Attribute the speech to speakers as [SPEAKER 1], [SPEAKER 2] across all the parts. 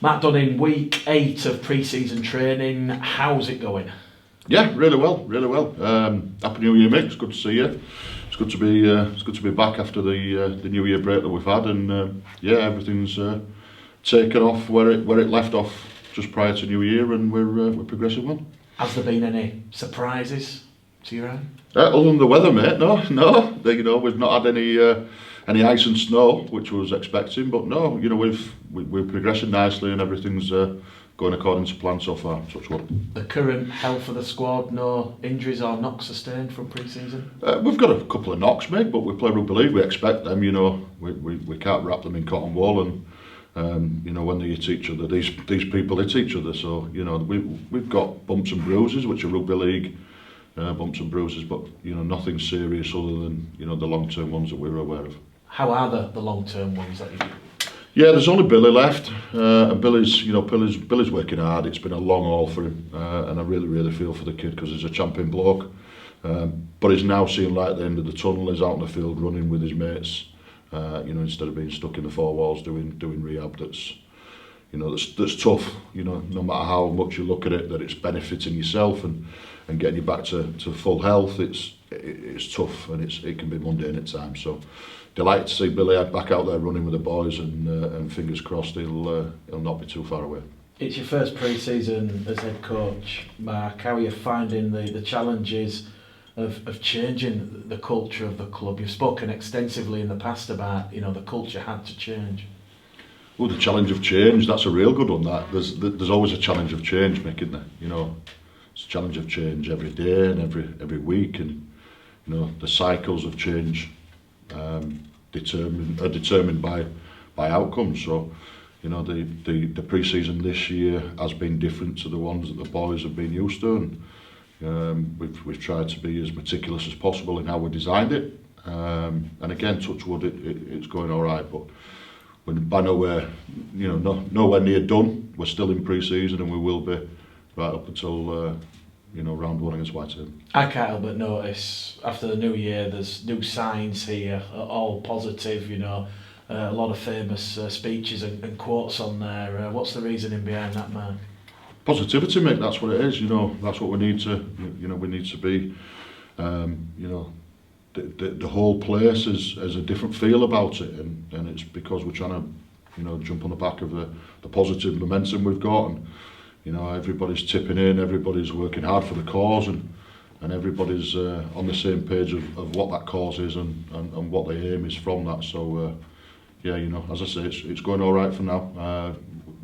[SPEAKER 1] Matt, done in week 8 of pre-season training. How's it going?
[SPEAKER 2] Yeah, really well, really well. Happy New Year, mate. It's good to see you. It's good to be back after the New Year break that we've had, and yeah, everything's taken off where it left off just prior to New Year, and we're progressing well.
[SPEAKER 1] Has there been any surprises to your eye?
[SPEAKER 2] Other than the weather, mate, no. We've not had any ice and snow, which I was expecting, but no, we're progressing nicely, and everything's going according to plan so far. Touch wood.
[SPEAKER 1] The current health of the squad, no injuries or knocks sustained from pre-season?
[SPEAKER 2] We've got a couple of knocks, mate, but we play rugby league. We expect them. We can't wrap them in cotton wool, and when they hit each other, these people hit each other. So we've got bumps and bruises, which are rugby league. Bumps and bruises, but nothing serious other than the long-term ones that we're aware of.
[SPEAKER 1] How are the long-term ones that you do?
[SPEAKER 2] Yeah, there's only Billy left, and Billy's working hard. It's been a long haul for him, and I really feel for the kid because he's a champion bloke. But he's now seeing light at the end of the tunnel. He's out in the field running with his mates. Instead of being stuck in the four walls doing rehab. That's tough. No matter how much you look at it, that it's benefiting yourself and getting you back to full health. It's tough, and it can be mundane at times. So delighted to see Billy back out there running with the boys, and fingers crossed he'll not be too far away.
[SPEAKER 1] It's your first pre-season as head coach, Mark. How are you finding the challenges of changing the culture of the club? You've spoken extensively in the past about the culture had to change.
[SPEAKER 2] Well, the challenge of change, that's a real good one. There's always a challenge of change, Mick, isn't there? It's a challenge of change every day and every week, and the cycles of change are determined by outcomes. So the pre-season this year has been different to the ones that the boys have been used to, and we've tried to be as meticulous as possible in how we designed it, and again, touch wood, it's going all right, but we're by nowhere near done. We're still in pre-season, and we will be right up until round 1 against Whiteham.
[SPEAKER 1] I can't help but notice after the new year there's new signs here, all positive, a lot of famous speeches and quotes on there. What's the reasoning behind that, Mark?
[SPEAKER 2] Positivity, mate, that's what it is. That's what we need to we need to be. The whole place has a different feel about it, and it's because we're trying to jump on the back of the positive momentum we've got, and everybody's tipping in, everybody's working hard for the cause, and everybody's on the same page of what that cause is and what the aim is from that. So as I say, it's going all right for now.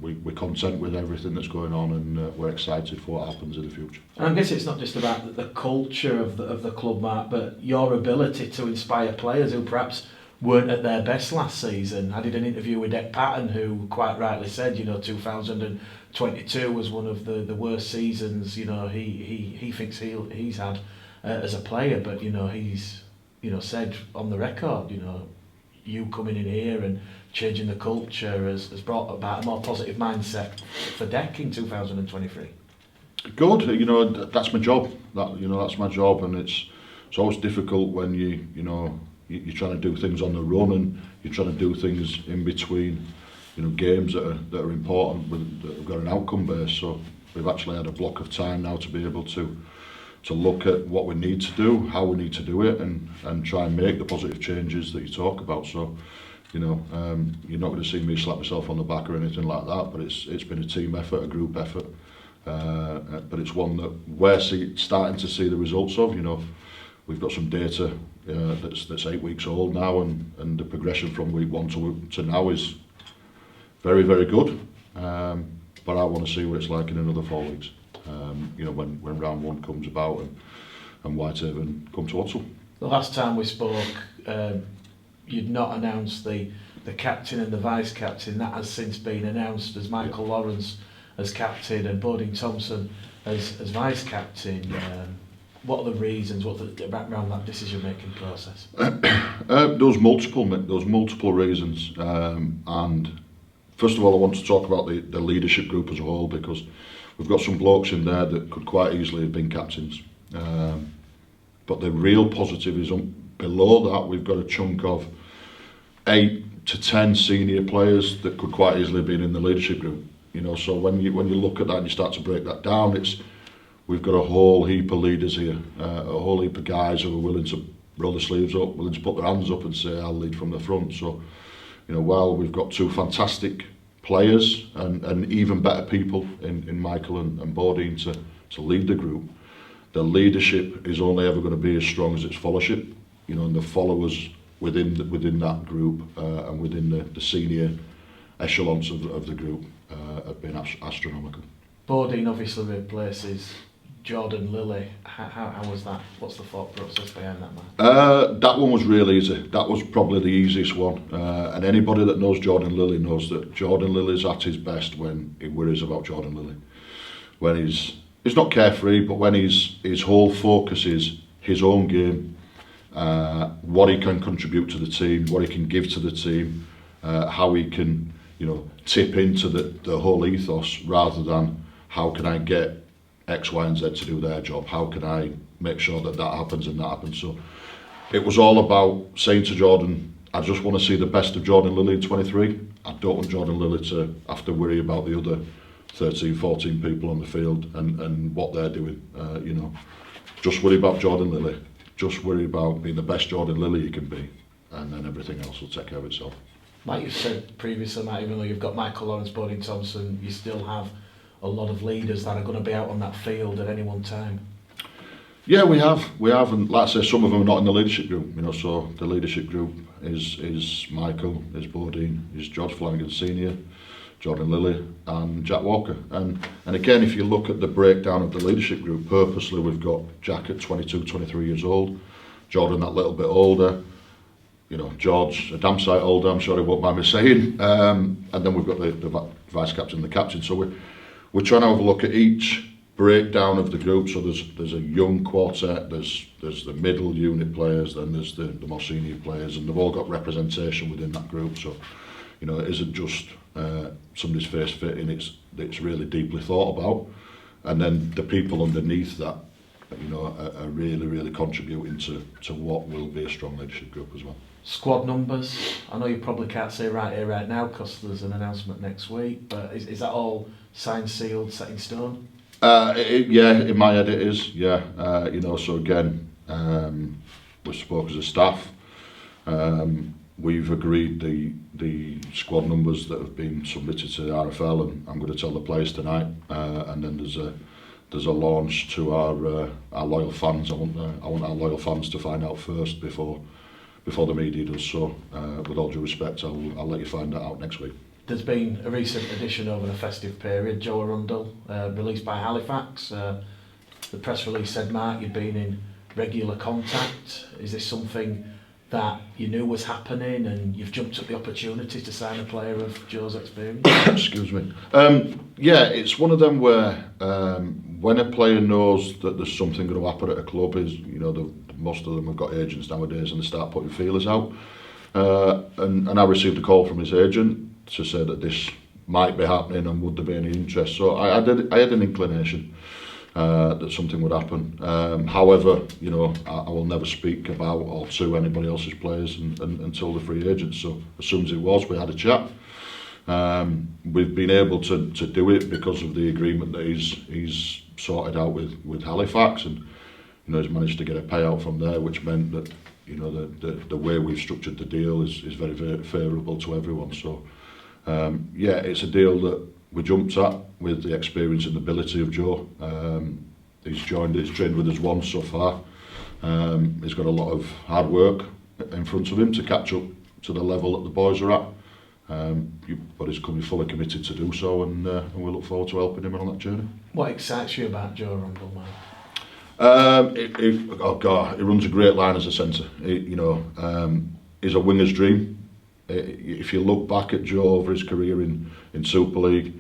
[SPEAKER 2] We're content with everything that's going on, and we're excited for what happens in the future.
[SPEAKER 1] And I guess it's not just about the culture of the club, Mark, but your ability to inspire players who perhaps weren't at their best last season. I did an interview with Dick Patton, who quite rightly said 2022 was one of the worst seasons he thinks he's had as a player, but he's said on the record you coming in here and changing the culture has brought about a more positive mindset for Deck in 2023.
[SPEAKER 2] Good, that's my job. That's my job, and it's always difficult when you're trying to do things on the run, and you're trying to do things in between, games that are important, that have got an outcome base. So we've actually had a block of time now to be able to look at what we need to do, how we need to do it, and try and make the positive changes that you talk about. So you're not going to see me slap myself on the back or anything like that, but it's been a team effort, a group effort, but it's one that we're starting to see the results of. We've got some data that's 8 weeks old now, and the progression from week 1 to now is very, very good, but I want to see what it's like in another 4 weeks, when round 1 comes about and Whitehaven come to Odsal.
[SPEAKER 1] The last time we spoke, you'd not announced the captain and the vice captain. That has since been announced as Michael Lawrence as captain and Boding Thompson as vice captain. What are the reasons? What's the background that decision-making process?
[SPEAKER 2] Those multiple reasons, and first of all, I want to talk about the leadership group as a whole, because we've got some blokes in there that could quite easily have been captains. But the real positive is below that we've got a chunk of 8 to 10 senior players that could quite easily have been in the leadership group. You know, so when you look at that and you start to break that down, we've got a whole heap of leaders here, a whole heap of guys who are willing to roll their sleeves up, willing to put their hands up and say, I'll lead from the front. So, you know, while we've got two fantastic players and even better people in Michael and Bodine to lead the group, the leadership is only ever going to be as strong as its followership. You know, and the followers within that group and within the senior echelons of the group have been astronomical.
[SPEAKER 1] Bodine obviously replaces Jordan Lilly. How was that? What's the thought process behind that, man?
[SPEAKER 2] That one was really easy. That was probably the easiest one. And anybody that knows Jordan Lilly knows that Jordan Lilly's at his best when he worries about Jordan Lilly. When he's not carefree, but when his whole focus is his own game, what he can contribute to the team, what he can give to the team, how he can, you know, tip into the whole ethos rather than how can I get X, Y and Z to do their job, how can I make sure that happens and that happens. So it was all about saying to Jordan, I just want to see the best of Jordan Lilly in 23. I don't want Jordan Lilly to have to worry about the other 13, 14 people on the field and what they're doing. You know, just worry about Jordan Lilly, just worry about being the best Jordan Lilly you can be, and then everything else will take care of itself.
[SPEAKER 1] Like you said previously, Matt, even though you've got Michael Lawrence, Bodine Thompson, you still have a lot of leaders that are going to be out on that field at any one time. Yeah,
[SPEAKER 2] we have, and like I say, some of them are not in the leadership group. You know, so the leadership group is Michael, is Bodine, is George Flanagan Senior, Jordan Lilly, and Jack Walker. And again, if you look at the breakdown of the leadership group, purposely we've got Jack at 22, 23 years old, Jordan that little bit older. You know, George a damn sight older, I'm sure he won't mind me saying. And then we've got the vice captain and the captain. So we're trying to have a look at each breakdown of the group. So there's a young quartet, there's the middle unit players, then there's the more senior players, and they've all got representation within that group. So, you know, it isn't just somebody's face fitting, it's really deeply thought about. And then the people underneath that, you know, are really, really contributing to what will be a strong leadership group as well.
[SPEAKER 1] Squad numbers, I know you probably can't say right here, right now, because there's an announcement next week, but is that all signed, sealed, set in stone?
[SPEAKER 2] Yeah, in my head it is, yeah. You know, so again, we spoke as a staff. We've agreed the squad numbers that have been submitted to the RFL, and I'm going to tell the players tonight. And then there's a launch to our loyal fans. I want our loyal fans to find out first before the media does. So, with all due respect, I'll let you find that out next week.
[SPEAKER 1] There's been a recent addition over the festive period, Joe Arundel, released by Halifax. The press release said, Mark, you'd been in regular contact. Is this something that you knew was happening and you've jumped at the opportunity to sign a player of Joe's experience?
[SPEAKER 2] Excuse me. Yeah, it's one of them where when a player knows that there's something going to happen at a club, is, you know, most of them have got agents nowadays and they start putting feelers out. And I received a call from his agent to say that this might be happening and would there be any interest. So I had an inclination that something would happen. However, you know, I will never speak about or to anybody else's players until the free agents. So as soon as it was, we had a chat. We've been able to do it because of the agreement that he's sorted out with Halifax, and, you know, he's managed to get a payout from there, which meant that, you know, the way we've structured the deal is very, very favourable to everyone. So yeah, it's a deal that we jumped at with the experience and ability of Joe. He's trained with us once so far. He's got a lot of hard work in front of him to catch up to the level that the boys are at. But he's fully committed to do so, and we look forward to helping him on that journey.
[SPEAKER 1] What excites you about Joe Arundel, man?
[SPEAKER 2] Oh God, he runs a great line as a centre. You know, he's a winger's dream. If you look back at Joe over his career in Super League,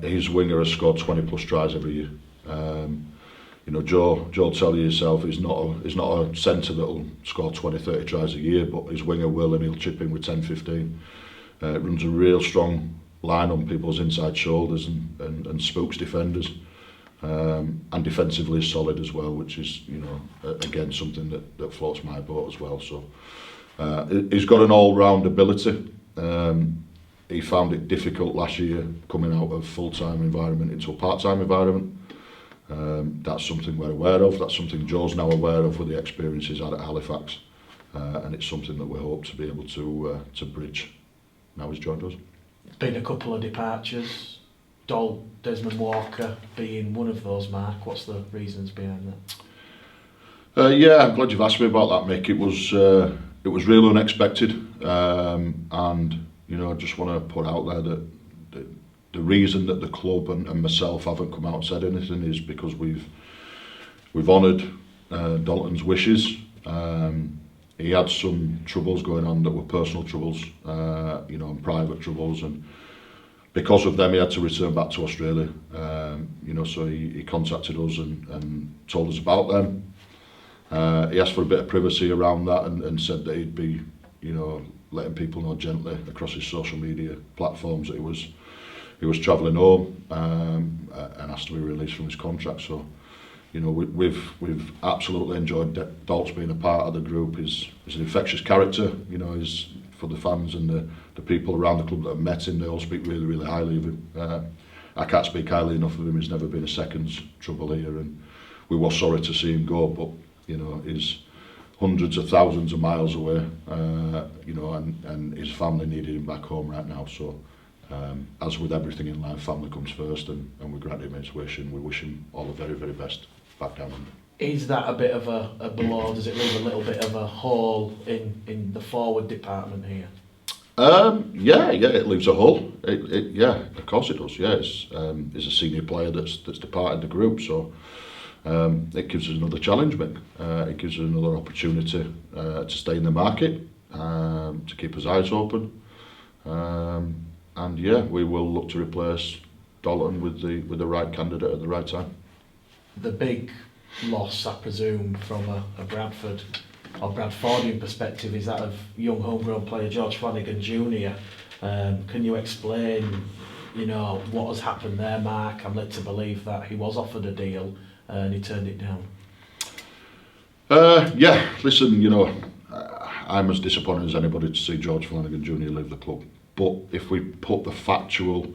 [SPEAKER 2] his winger has scored 20 plus tries every year. You know, Joe will tell you yourself, he's not a centre that will score 20, 30 tries a year, but his winger will, and he'll chip in with 10, 15. Runs a real strong line on people's inside shoulders and spooks defenders. And defensively is solid as well, which is, you know, again, something that floats my boat as well. So he's got an all-round ability. he found it difficult last year coming out of full-time environment into a part-time environment. That's something we're aware of. That's something Joe's now aware of with the experience he's had at Halifax, and it's something that we hope to be able to bridge now he's joined us.
[SPEAKER 1] Been a couple of departures, Desmond Walker being one of those, Mark. What's the reasons behind that?
[SPEAKER 2] Yeah, I'm glad you've asked me about that, Mick. It was really unexpected, and you know, I just want to put out there that the reason that the club and myself haven't come out and said anything is because we've honoured Dalton's wishes. He had some troubles going on that were personal troubles, you know, and private troubles, and because of them he had to return back to Australia. You know, so he contacted us and told us about them. He asked for a bit of privacy around that and said that he'd be, you know, letting people know gently across his social media platforms that he was travelling home, and asked to be released from his contract. So, you know, we've absolutely enjoyed Dalt's being a part of the group. He's an infectious character. You know, he's, for the fans and the people around the club that have met him, they all speak really, really highly of him. I can't speak highly enough of him. He's never been a second's trouble here, and we were sorry to see him go, but you know, he's hundreds of thousands of miles away, you know, and his family needed him back home right now. So, as with everything in life, family comes first, and we grant him his wish, and we wish him all the very, very best back down under.
[SPEAKER 1] Is that a bit of a blow? Does it leave a little bit of a hole in the forward department here?
[SPEAKER 2] Yeah, it leaves a hole. Yeah, of course it does. Yeah, it's a senior player that's departed the group, so it gives us another challenge, Mick. It gives us another opportunity to stay in the market, to keep his eyes open, and yeah, we will look to replace Dalton with the right candidate at the right time.
[SPEAKER 1] The big loss, I presume, from a Bradford or Bradfordian perspective is that of young homegrown player George Flanagan Jr. Can you explain, you know, what has happened there, Mark? I'm led to believe that he was offered a deal and he turned it down.
[SPEAKER 2] Yeah, listen, you know, I'm as disappointed as anybody to see George Flanagan Jr. leave the club. But if we put the factual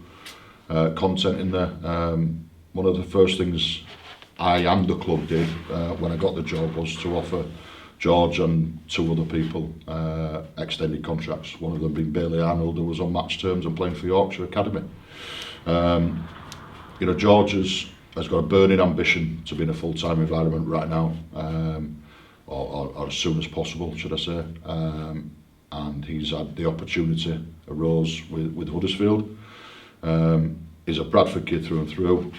[SPEAKER 2] content in there, one of the first things I and the club did when I got the job was to offer George and two other people extended contracts. One of them being Bailey Arnold, who was on match terms and playing for Yorkshire Academy. You know, George has got a burning ambition to be in a full-time environment right now, or as soon as possible, should I say. And he's had the opportunity arose with Huddersfield. He's a Bradford kid through and through,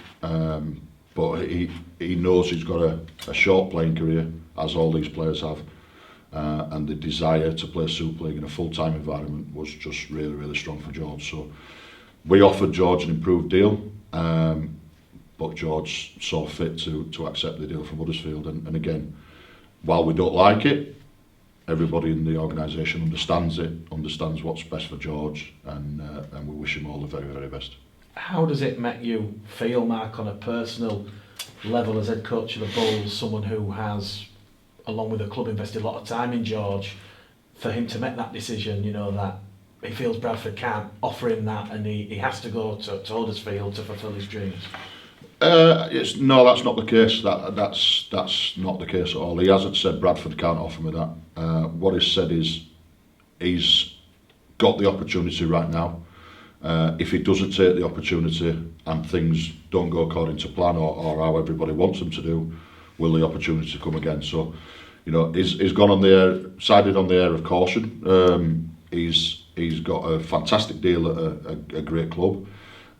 [SPEAKER 2] but he knows he's got a short playing career, as all these players have, and the desire to play Super League in a full-time environment was just really, really strong for George. So we offered George an improved deal, but George saw fit to accept the deal from Huddersfield, and again, while we don't like it, everybody in the organisation understands what's best for George, and we wish him all the very, very best.
[SPEAKER 1] How does it make you feel, Mark, on a personal level as head coach of the Bulls, someone who has, along with the club, invested a lot of time in George, for him to make that decision, you know, that he feels Bradford can't offer him that and he has to go to Huddersfield to fulfil his dreams?
[SPEAKER 2] No, that's not the case. That's not the case at all. He hasn't said Bradford can't offer me that. What he's said is he's got the opportunity right now. If he doesn't take the opportunity and things don't go according to plan or how everybody wants them to do, will the opportunity come again? So, you know, he's gone on the air, sided on the air of caution. He's got a fantastic deal at a great club.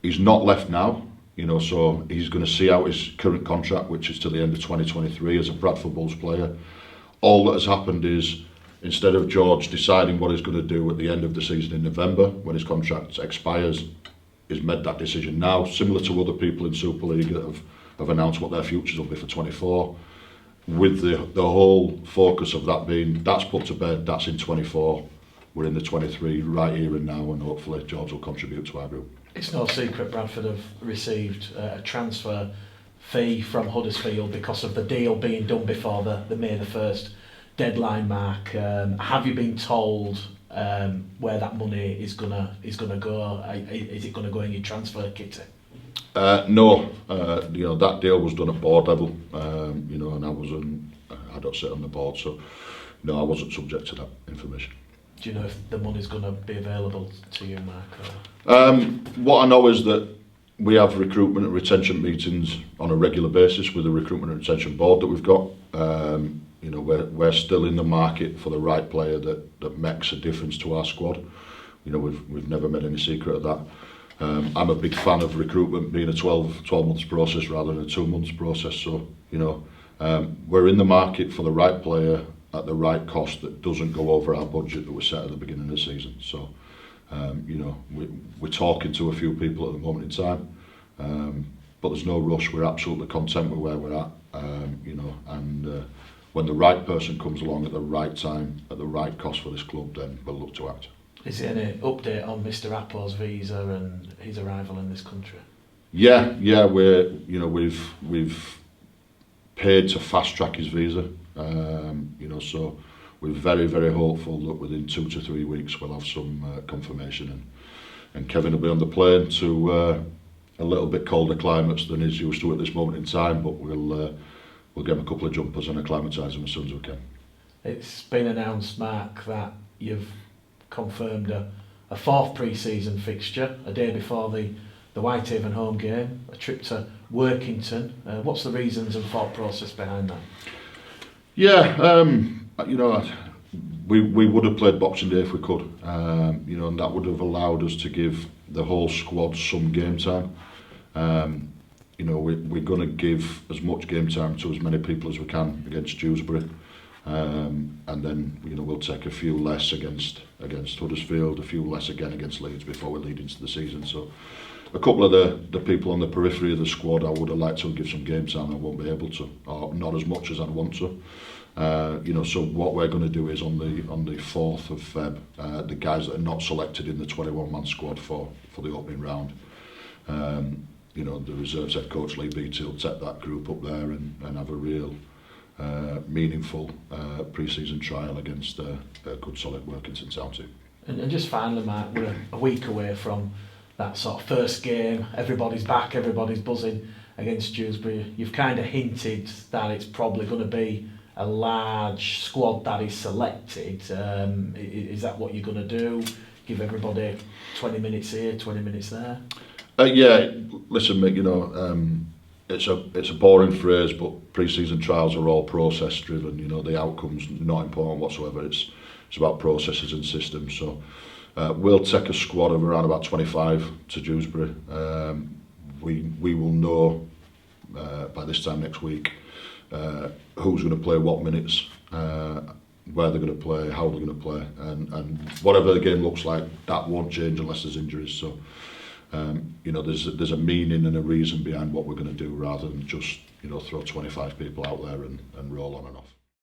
[SPEAKER 2] He's not left now. You know, so he's going to see out his current contract, which is to the end of 2023 as a Bradford Bulls player. All that has happened is, instead of George deciding what he's going to do at the end of the season in November, when his contract expires, he's made that decision now, similar to other people in Super League that have announced what their futures will be for 24, with the whole focus of that being, that's put to bed, that's in 24, we're in the 23 right here and now, and hopefully George will contribute to our group.
[SPEAKER 1] It's no secret Bradford have received a transfer fee from Huddersfield because of the deal being done before the May the 1st deadline, Mark. Have you been told where that money is gonna go? Is it gonna go in your transfer kitty?
[SPEAKER 2] No, that deal was done at board level, and I don't sit on the board, so no, I wasn't subject to that information.
[SPEAKER 1] Do you know if the money's going to be available to you, Mark?
[SPEAKER 2] What I know is that we have recruitment and retention meetings on a regular basis with the recruitment and retention board that we've got. We're still in the market for the right player that makes a difference to our squad. We've never made any secret of that. I'm a big fan of recruitment being a 12 months process rather than a 2 months process. So, we're in the market for the right player at the right cost that doesn't go over our budget that was set at the beginning of the season. So, we're talking to a few people at the moment in time, but there's no rush. We're absolutely content with where we're at, and when the right person comes along at the right time, at the right cost for this club, then we'll look to act.
[SPEAKER 1] Is there any update on Mr. Appo's visa and his arrival in this country?
[SPEAKER 2] Yeah, we've paid to fast track his visa. So we're very, very hopeful that within 2 to 3 weeks we'll have some confirmation, and Kevin will be on the plane to a little bit colder climates than he's used to at this moment in time, but we'll give him a couple of jumpers and acclimatise him as soon as we can. It's
[SPEAKER 1] been announced, Mark, that you've confirmed a fourth pre-season fixture a day before the Whitehaven home game, a trip to Workington. What's the reasons and thought process behind that?
[SPEAKER 2] Yeah, we would have played Boxing Day if we could, and that would have allowed us to give the whole squad some game time. We're going to give as much game time to as many people as we can against Dewsbury, and then we'll take a few less against Huddersfield, a few less again against Leeds before we lead into the season. So a couple of the people on the periphery of the squad I would have liked to give some game time. I won't be able to, or not as much as I'd want to. So what we're going to do is on the 4th of Feb, the guys that are not selected in the 21-man squad for the opening round, the reserves head coach Lee Beattie will take that group up there and have a real meaningful pre-season trial against a good solid Workington Town team.
[SPEAKER 1] And just finally, Mark, we're a week away from that sort of first game. Everybody's back, everybody's buzzing against Dewsbury. You've kind of hinted that it's probably going to be a large squad that is selected. Is that what you're going to do? Give everybody 20 minutes here, 20 minutes there?
[SPEAKER 2] Yeah, listen, Mick, it's a boring phrase, but pre-season trials are all process driven. The outcome's not important whatsoever. It's about processes and systems. So we'll take a squad of around about 25 to Dewsbury. We will know by this time next week who's going to play what minutes, where they're going to play, how they're going to play, and whatever the game looks like, that won't change unless there's injuries. So there's a meaning and a reason behind what we're going to do, rather than just throw 25 people out there and roll on and off.